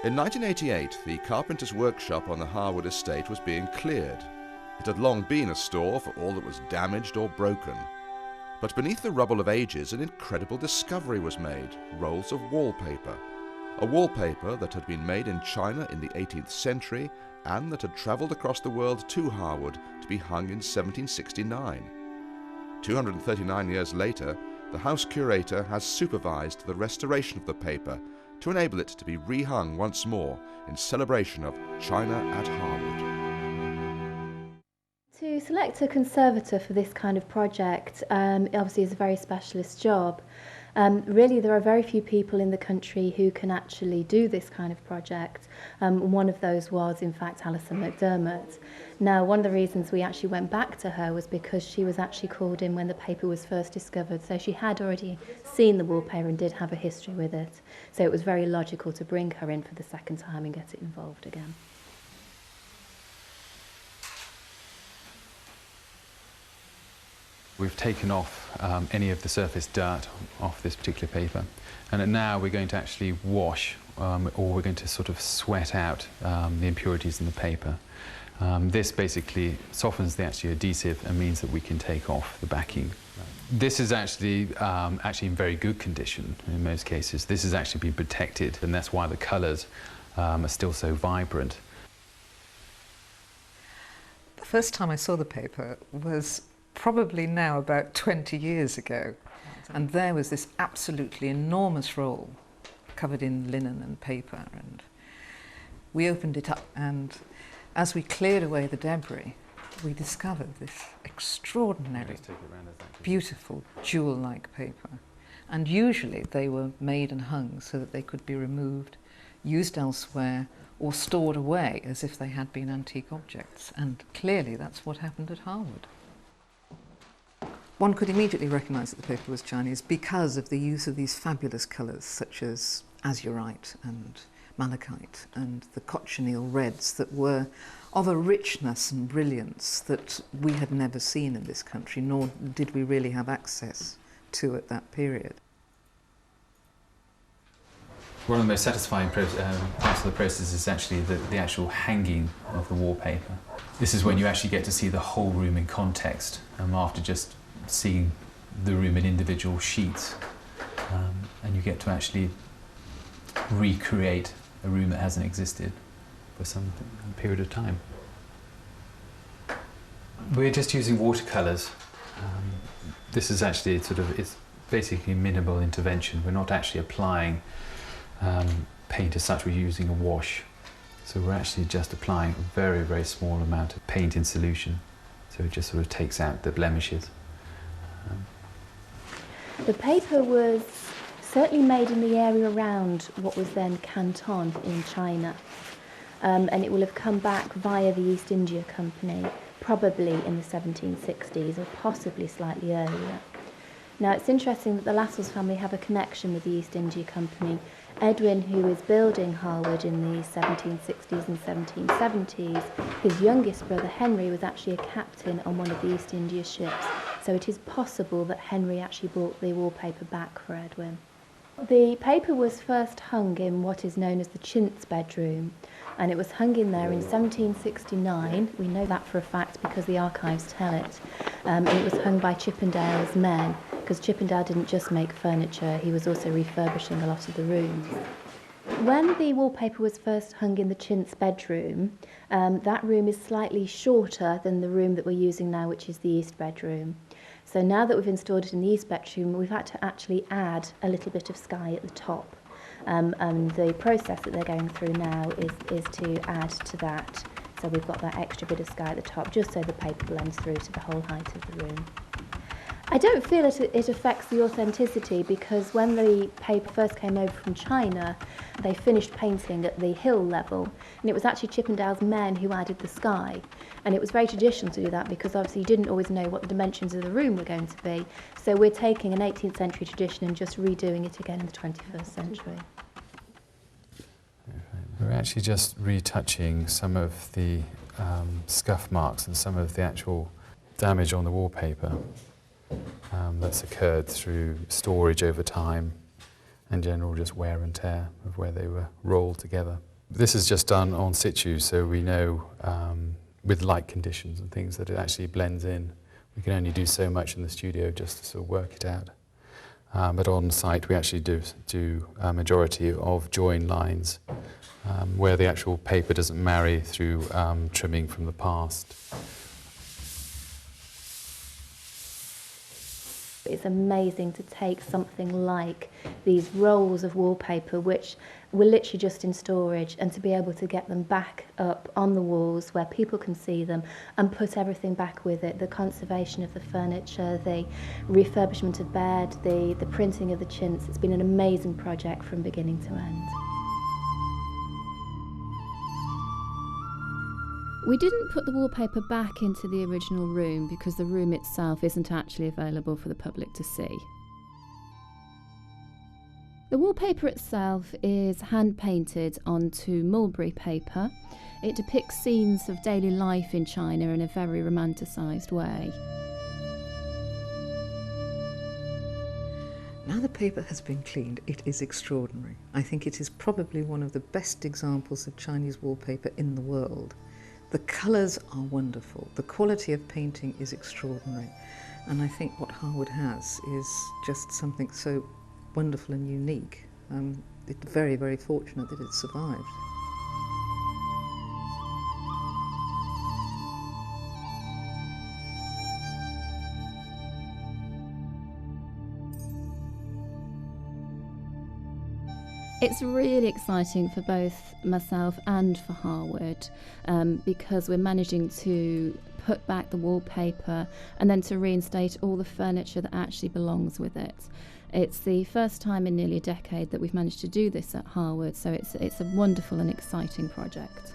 In 1988, the carpenter's workshop on the Harwood estate was being cleared. It had long been a store for all that was damaged or broken. But beneath the rubble of ages, an incredible discovery was made: rolls of wallpaper. A wallpaper that had been made in China in the 18th century and that had travelled across the world to Harwood to be hung in 1769. 239 years later, the house curator has supervised the restoration of the paper to enable it to be rehung once more in celebration of China at Harwood. To select a conservator for this kind of project obviously is a very specialist job. Really, there are very few people in the country who can actually do this kind of project. One of those was, in fact, Alison McDermott. Now, one of the reasons we actually went back to her was because she was actually called in when the paper was first discovered, so she had already seen the wallpaper and did have a history with it. So it was very logical to bring her in for the second time and get it involved again. We've taken off any of the surface dirt off this particular paper, and now we're going to actually wash or we're going to sort of sweat out the impurities in the paper. This basically softens the actual adhesive and means that we can take off the backing. This is actually in very good condition in most cases. This has actually been protected, and that's why the colours are still so vibrant. The first time I saw the paper was probably now about 20 years ago, and there was this absolutely enormous roll covered in linen and paper, and we opened it up, and as we cleared away the debris we discovered this extraordinary, beautiful jewel-like paper. And usually they were made and hung so that they could be removed, used elsewhere, or stored away as if they had been antique objects, and clearly that's what happened at Harwood. One could immediately recognise that the paper was Chinese because of the use of these fabulous colours such as azurite and malachite and the cochineal reds that were of a richness and brilliance that we had never seen in this country, nor did we really have access to at that period. One of the most satisfying parts of the process is actually the actual hanging of the wallpaper. This is when you actually get to see the whole room in context after just seeing the room in individual sheets, and you get to actually recreate a room that hasn't existed for some period of time. We're just using watercolours. This is actually it's basically minimal intervention. We're not actually applying paint as such. We're using a wash, so we're actually just applying a very, very small amount of paint in solution, so it just sort of takes out the blemishes. The paper was certainly made in the area around what was then Canton in China, and it will have come back via the East India Company, probably in the 1760s or possibly slightly earlier. Now, it's interesting that the Lascelles family have a connection with the East India Company. Edwin, who is building Harwood in the 1760s and 1770s, his youngest brother Henry was actually a captain on one of the East India ships, so it is possible that Henry actually brought the wallpaper back for Edwin. The paper was first hung in what is known as the chintz bedroom, and it was hung in there in 1769. We know that for a fact because the archives tell it, and it was hung by Chippendale's men, because Chippendale didn't just make furniture, he was also refurbishing a lot of the rooms. When the wallpaper was first hung in the chintz bedroom, that room is slightly shorter than the room that we're using now, which is the east bedroom. So now that we've installed it in the east bedroom, we've had to actually add a little bit of sky at the top. And the process that they're going through now is to add to that. So we've got that extra bit of sky at the top, just so the paper blends through to the whole height of the room. I don't feel it affects the authenticity, because when the paper first came over from China, they finished painting at the hill level, and it was actually Chippendale's men who added the sky. And it was very traditional to do that because obviously you didn't always know what the dimensions of the room were going to be. So we're taking an 18th century tradition and just redoing it again in the 21st century. We're actually just retouching some of the scuff marks and some of the actual damage on the wallpaper that's occurred through storage over time and general just wear and tear of where they were rolled together. This is just done on situ, so we know with light conditions and things that it actually blends in. We can only do so much in the studio just to sort of work it out. But on site we actually do a majority of join lines where the actual paper doesn't marry through trimming from the past. It's amazing to take something like these rolls of wallpaper, which were literally just in storage, and to be able to get them back up on the walls where people can see them and put everything back with it. The conservation of the furniture, the refurbishment of bed, the printing of the chintz. It's been an amazing project from beginning to end. We didn't put the wallpaper back into the original room because the room itself isn't actually available for the public to see. The wallpaper itself is hand painted onto mulberry paper. It depicts scenes of daily life in China in a very romanticised way. Now the paper has been cleaned, it is extraordinary. I think it is probably one of the best examples of Chinese wallpaper in the world. The colours are wonderful, the quality of painting is extraordinary, and I think what Harwood has is just something so wonderful and unique. It's very, very fortunate that it survived. It's really exciting for both myself and for Harwood because we're managing to put back the wallpaper and then to reinstate all the furniture that actually belongs with it. It's the first time in nearly a decade that we've managed to do this at Harwood, so it's a wonderful and exciting project.